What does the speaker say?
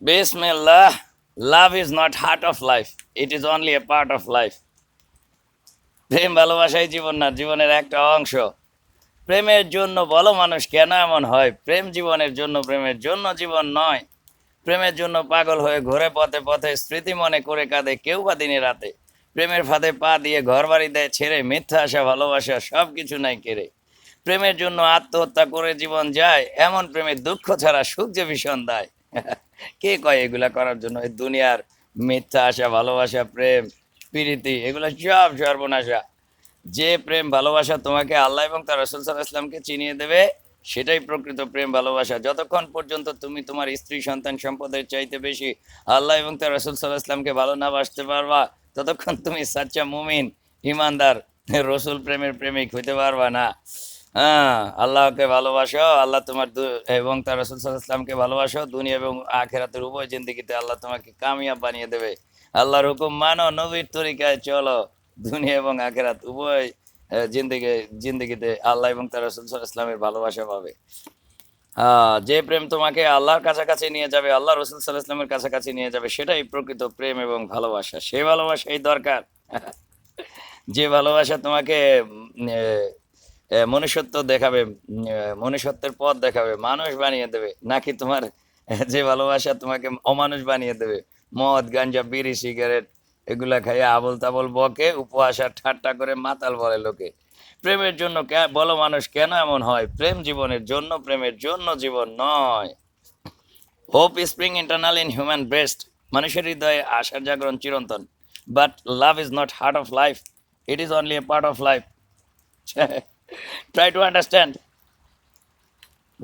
Bismillah. Love is not heart of life. It is only a part of life. প্রেম ভালোবাসাই জীবন না, জীবনের একটা অংশ। প্রেমের জন্য বলো মানুষ কেন এমন হয়? প্রেম জীবনের জন্য, প্রেমের জন্য জীবন নয়। প্রেমের জন্য পাগল হয়ে ঘোরে পথে পথে, স্মৃতি মনে করে কাঁদে কেউ বা দিনে রাতে। প্রেমের ফাঁদে পা দিয়ে ঘর বাড়ি দেয় ছেড়ে, মিথ্যা আশা ভালোবাসা সব কিছু নাই কেড়ে। প্রেমের জন্য আত্মহত্যা করে জীবন যায়, এমন প্রেমের দুঃখ ছাড়া সুখ যে ভীষণ দায়। কে কয় এগুলা করার জন্য? এই দুনিয়ার মিথ্যা আশা ভালোবাসা প্রেম প্রীতি এগুলো সব সর্বনাশা। যে প্রেম ভালোবাসা তোমাকে আল্লাহ এবং তার রাসূল সাল্লাল্লাহু আলাইহি ওয়াসাল্লামকে চিনিয়ে দেবে, সেটাই প্রকৃত প্রেম ভালোবাসা। যতক্ষণ পর্যন্ত তুমি তোমার স্ত্রী সন্তান সম্পদের চাইতে বেশি আল্লাহ এবং তার রাসূল সাল্লাল্লাহু আলাইহি ওয়াসাল্লামকে ভালো না বাসতে পারবা, ততক্ষণ তুমি সাচ্চা মুমিন, ইমানদার, রসুল প্রেমের প্রেমিক হইতে পারবা না। হ্যাঁ, আল্লাহকে ভালোবাসো, আল্লাহ তোমার এবং তার রাসূল সাল্লাল্লাহু আলাইহি ওয়াসাল্লামকে ভালোবাসো, দুনিয়া এবং আখিরাতের উভয় জিন্দেগিতে আল্লাহ তোমাকে কামিয়াব বানিয়ে দেবে। আল্লাহর হুকুম মানো, নবীর তরিকায় চলো, দুনিয়া এবং আখিরাত উভয় জিন্দেগিতে আল্লাহ এবং তার রাসূল সাল্লাল্লাহু আলাইহি ওয়াসাল্লামের ভালোবাসা পাবে। যে প্রেম তোমাকে আল্লাহর কাছাকাছি নিয়ে যাবে, আল্লাহ রসুল সাল্লাল্লাহু আলাইহি ওয়াসাল্লামের কাছাকাছি নিয়ে যাবে, সেটাই প্রকৃত প্রেম এবং ভালোবাসা। সেই ভালোবাসাই দরকার। যে ভালোবাসা তোমাকে মনুষ্যত্ব দেখাবে, মনুষ্যত্বের পথ দেখাবে, মানুষ বানিয়ে দেবে, নাকি তোমার যে ভালোবাসা তোমাকে অমানুষ বানিয়ে দেবে, মদ গাঞ্জা বিড়ি সিগারেট এগুলা খাইয়ে আবল তাবল বকে, উপহাস আর ঠাট্টা করে মাতাল বলে লোকে। প্রেমের জন্য বলো মানুষ কেন এমন হয়? প্রেম জীবনের জন্য, প্রেমের জন্য জীবন নয়। Hope spring internal in human breast, মানুষের হৃদয়ে আশার জাগরণ চিরন্তন। But love is not heart of life, it is only a part of life. Try to understand.